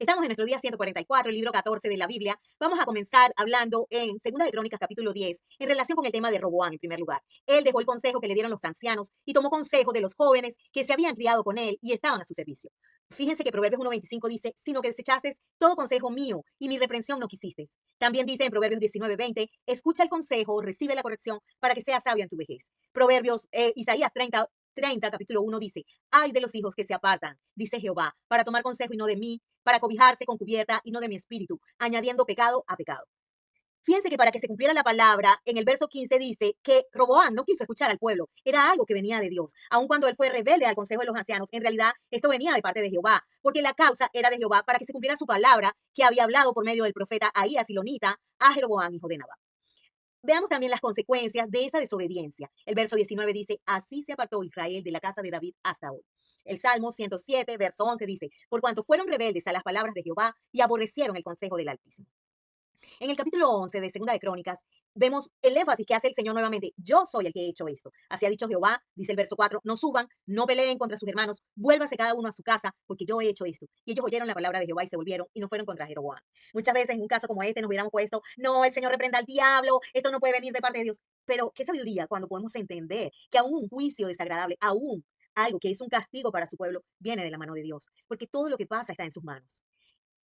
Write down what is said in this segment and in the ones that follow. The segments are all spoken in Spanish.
Estamos en nuestro día 144, el libro 14 de la Biblia. Vamos a comenzar hablando en Segunda de Crónicas, capítulo 10, en relación con el tema de Roboam, en primer lugar. Él dejó el consejo que le dieron los ancianos y tomó consejo de los jóvenes que se habían criado con él y estaban a su servicio. Fíjense que Proverbios 1:25 dice, sino que desechaste todo consejo mío y mi reprensión no quisisteis. También dice en Proverbios 19:20, escucha el consejo, recibe la corrección para que seas sabio en tu vejez. Isaías 30, capítulo 1 dice, ay de los hijos que se apartan, dice Jehová, para tomar consejo y no de mí, para cobijarse con cubierta y no de mi espíritu, añadiendo pecado a pecado. Fíjense que para que se cumpliera la palabra, en el verso 15 dice que Roboam no quiso escuchar al pueblo, era algo que venía de Dios. Aun cuando él fue rebelde al consejo de los ancianos, en realidad esto venía de parte de Jehová, porque la causa era de Jehová para que se cumpliera su palabra que había hablado por medio del profeta Ahías Silonita a Jeroboam, hijo de Nabat. Veamos también las consecuencias de esa desobediencia. El verso 19 dice, así se apartó Israel de la casa de David hasta hoy. El Salmo 107, verso 11 dice, por cuanto fueron rebeldes a las palabras de Jehová y aborrecieron el consejo del Altísimo. En el capítulo 11 de Segunda de Crónicas, vemos el énfasis que hace el Señor nuevamente. Yo soy el que he hecho esto. Así ha dicho Jehová, dice el verso 4, no suban, no peleen contra sus hermanos, vuélvase cada uno a su casa, porque yo he hecho esto. Y ellos oyeron la palabra de Jehová y se volvieron y no fueron contra Jeroboam. Muchas veces en un caso como este nos hubiéramos puesto, no, el Señor reprenda al diablo, esto no puede venir de parte de Dios. Pero qué sabiduría cuando podemos entender que aún un juicio desagradable, aún algo que es un castigo para su pueblo, viene de la mano de Dios, porque todo lo que pasa está en sus manos.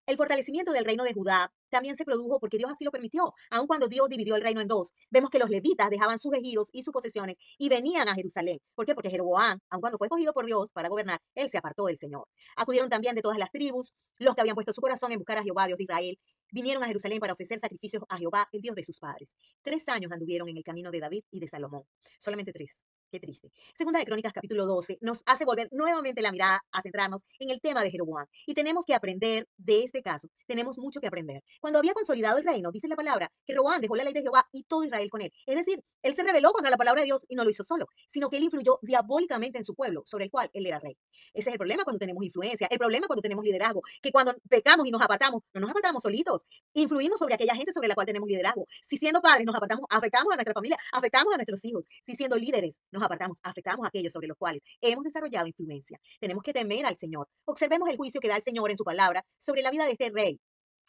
El fortalecimiento del reino de Judá también se produjo porque Dios así lo permitió. Aun cuando Dios dividió el reino en dos, vemos que los levitas dejaban sus ejidos y sus posesiones y venían a Jerusalén. ¿Por qué? Porque Jeroboam, aun cuando fue escogido por Dios para gobernar, él se apartó del Señor. Acudieron también de todas las tribus, los que habían puesto su corazón en buscar a Jehová, Dios de Israel. Vinieron a Jerusalén para ofrecer sacrificios a Jehová, el Dios de sus padres. 3 años anduvieron en el camino de David y de Salomón. Solamente 3. Qué triste. Segunda de Crónicas, capítulo 12, nos hace volver nuevamente la mirada a centrarnos en el tema de Jeroboam. Y tenemos que aprender de este caso. Tenemos mucho que aprender. Cuando había consolidado el reino, dice la palabra, que Jeroboam dejó la ley de Jehová y todo Israel con él. Es decir, él se rebeló contra la palabra de Dios y no lo hizo solo, sino que él influyó diabólicamente en su pueblo, sobre el cual él era rey. Ese es el problema cuando tenemos influencia, el problema cuando tenemos liderazgo, que cuando pecamos y nos apartamos, no nos apartamos solitos, influimos sobre aquella gente sobre la cual tenemos liderazgo. Si siendo padres nos apartamos, afectamos a nuestra familia, afectamos a nuestros hijos. Si siendo líderes nos apartamos, afectamos a aquellos sobre los cuales hemos desarrollado influencia. Tenemos que temer al Señor. Observemos el juicio que da el Señor en su palabra sobre la vida de este rey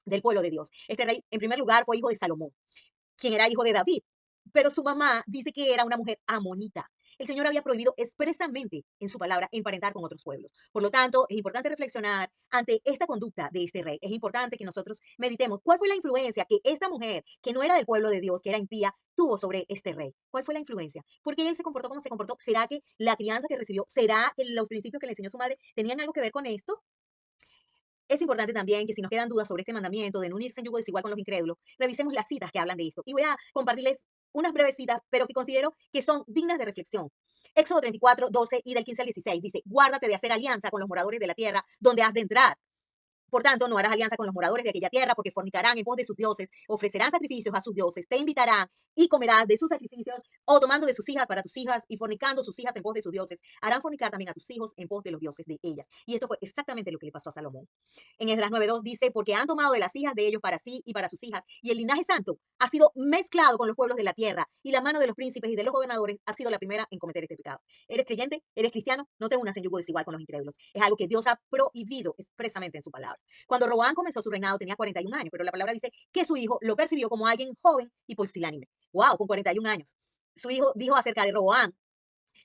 del pueblo de Dios. Este rey, en primer lugar, fue hijo de Salomón, quien era hijo de David, pero su mamá dice que era una mujer amonita. El Señor había prohibido expresamente en su palabra emparentar con otros pueblos. Por lo tanto, es importante reflexionar ante esta conducta de este rey. Es importante que nosotros meditemos cuál fue la influencia que esta mujer, que no era del pueblo de Dios, que era impía, tuvo sobre este rey. ¿Cuál fue la influencia? ¿Por qué él se comportó como se comportó? ¿Será que la crianza que recibió, será que los principios que le enseñó su madre tenían algo que ver con esto? Es importante también que si nos quedan dudas sobre este mandamiento de no unirse en yugo desigual con los incrédulos, revisemos las citas que hablan de esto. Y voy a compartirles unas breves citas, pero que considero que son dignas de reflexión. Éxodo 34, 12 y del 15 al 16 dice, guárdate de hacer alianza con los moradores de la tierra donde has de entrar. Por tanto, no harás alianza con los moradores de aquella tierra, porque fornicarán en pos de sus dioses, ofrecerán sacrificios a sus dioses, te invitarán y comerás de sus sacrificios, o tomando de sus hijas para tus hijas y fornicando sus hijas en pos de sus dioses, harán fornicar también a tus hijos en pos de los dioses de ellas. Y esto fue exactamente lo que le pasó a Salomón. En Esdras 9:2 dice, porque han tomado de las hijas de ellos para sí y para sus hijas, y el linaje santo ha sido mezclado con los pueblos de la tierra, y la mano de los príncipes y de los gobernadores ha sido la primera en cometer este pecado. ¿Eres creyente? ¿Eres cristiano? No te unas en yugo desigual con los incrédulos. Es algo que Dios ha prohibido expresamente en su palabra. Cuando Roboam comenzó su reinado tenía 41 años, pero la palabra dice que su hijo lo percibió como alguien joven y pusilánime. ¡Wow! Con 41 años. Su hijo dijo acerca de Roboam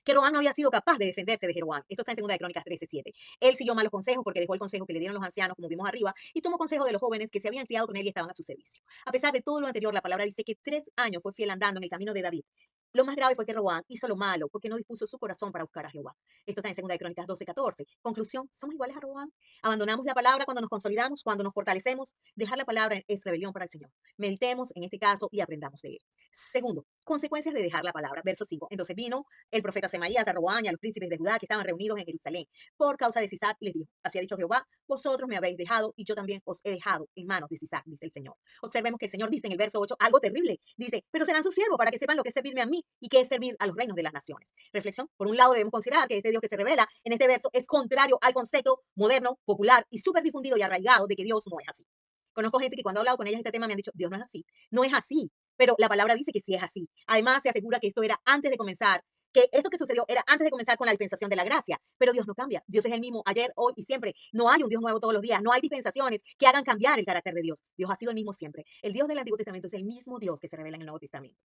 que Roboam no había sido capaz de defenderse de Jeroboam. Esto está en Segunda de Crónicas 13:7. Él siguió malos consejos porque dejó el consejo que le dieron los ancianos, como vimos arriba, y tomó consejo de los jóvenes que se habían criado con él y estaban a su servicio. A pesar de todo lo anterior, la palabra dice que 3 años fue fiel andando en el camino de David. Lo más grave fue que Roboam hizo lo malo porque no dispuso su corazón para buscar a Jehová. Esto está en Segunda de Crónicas 12:14. Conclusión, ¿somos iguales a Roboam? Abandonamos la palabra cuando nos consolidamos, cuando nos fortalecemos. Dejar la palabra es rebelión para el Señor. Meditemos en este caso y aprendamos de él. Segundo, consecuencias de dejar la palabra. Verso 5. Entonces vino el profeta Semaías a Roboam y a los príncipes de Judá que estaban reunidos en Jerusalén por causa de Sisac y les dijo, así ha dicho Jehová, vosotros me habéis dejado y yo también os he dejado en manos de Sisac, dice el Señor. Observemos que el Señor dice en el verso 8 algo terrible. Dice, pero serán sus siervos para que sepan lo que es servirme a mí y que es servir a los reinos de las naciones. Reflexión, por un lado debemos considerar que este Dios que se revela en este verso es contrario al concepto moderno, popular y súper difundido y arraigado de que Dios no es así. Conozco gente que cuando he hablado con ellas este tema me han dicho, Dios no es así, no es así, pero la palabra dice que sí es así. Además, se asegura que esto era antes de comenzar que esto que sucedió era antes de comenzar con la dispensación de la gracia, pero Dios no cambia. Dios es el mismo ayer, hoy y siempre. No hay un Dios nuevo todos los días, no hay dispensaciones que hagan cambiar el carácter de Dios. Dios ha sido el mismo siempre. El Dios del Antiguo Testamento es el mismo Dios que se revela en el Nuevo Testamento.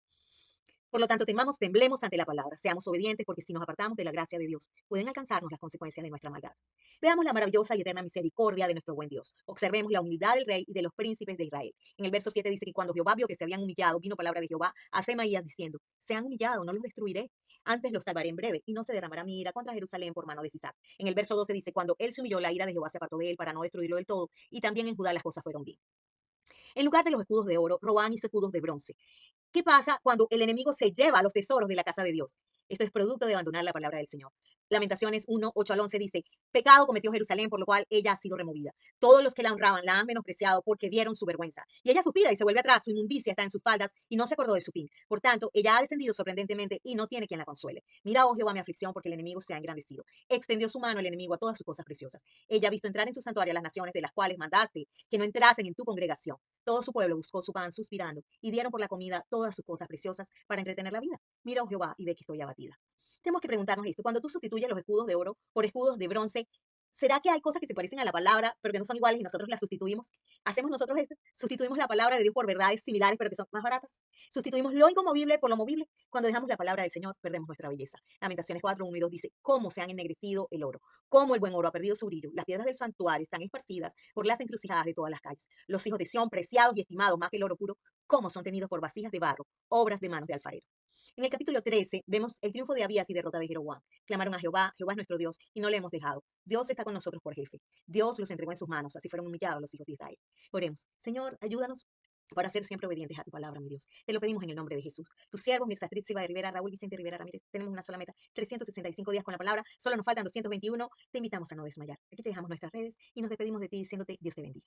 Por lo tanto, temblemos ante la palabra, seamos obedientes, porque si nos apartamos de la gracia de Dios, pueden alcanzarnos las consecuencias de nuestra maldad. Veamos la maravillosa y eterna misericordia de nuestro buen Dios. Observemos la humildad del rey y de los príncipes de Israel. En el verso 7 dice que cuando Jehová vio que se habían humillado, vino palabra de Jehová a Semaías diciendo: se han humillado, no los destruiré, antes los salvaré en breve, y no se derramará mi ira contra Jerusalén por mano de Sisac. En el verso 12 dice: cuando él se humilló, la ira de Jehová se apartó de él para no destruirlo del todo, y también en Judá las cosas fueron bien. En lugar de los escudos de oro, Roboam hizo escudos de bronce. ¿Qué pasa cuando el enemigo se lleva los tesoros de la casa de Dios? Esto es producto de abandonar la palabra del Señor. Lamentaciones 1, 8 al 11 dice: pecado cometió Jerusalén, por lo cual ella ha sido removida. Todos los que la honraban la han menospreciado porque vieron su vergüenza. Y ella suspira y se vuelve atrás, su inmundicia está en sus faldas y no se acordó de su fin. Por tanto, ella ha descendido sorprendentemente y no tiene quien la consuele. Mira, oh Jehová, mi aflicción, porque el enemigo se ha engrandecido. Extendió su mano el enemigo a todas sus cosas preciosas. Ella ha visto entrar en su santuario a las naciones de las cuales mandaste que no entrasen en tu congregación. Todo su pueblo buscó su pan suspirando y dieron por la comida todas sus cosas preciosas para entretener la vida. Mira, oh Jehová, y ve que estoy abatida. Tenemos que preguntarnos esto. Cuando tú sustituyes los escudos de oro por escudos de bronce, ¿será que hay cosas que se parecen a la palabra, pero que no son iguales y nosotros las sustituimos? ¿Hacemos nosotros esto? ¿Sustituimos la palabra de Dios por verdades similares, pero que son más baratas? ¿Sustituimos lo inconmovible por lo movible? Cuando dejamos la palabra del Señor, perdemos nuestra belleza. Lamentaciones 4, 1 y 2 dice: cómo se han ennegrecido el oro, cómo el buen oro ha perdido su brillo. Las piedras del santuario están esparcidas por las encrucijadas de todas las calles. Los hijos de Sión, preciados y estimados más que el oro puro, cómo son tenidos por vasijas de barro, obras de manos de alfarero. En el capítulo 13 vemos el triunfo de Abías y derrota de Jeroboam. Clamaron a Jehová: Jehová es nuestro Dios, y no le hemos dejado. Dios está con nosotros por jefe. Dios los entregó en sus manos, así fueron humillados los hijos de Israel. Oremos. Señor, ayúdanos para ser siempre obedientes a tu palabra, mi Dios. Te lo pedimos en el nombre de Jesús. Tus siervos, Mirza Astrid Silva de Rivera, Raúl Vicente Rivera Ramírez, tenemos una sola meta: 365 días con la palabra. Solo nos faltan 221. Te invitamos a no desmayar. Aquí te dejamos nuestras redes y nos despedimos de ti diciéndote: Dios te bendiga.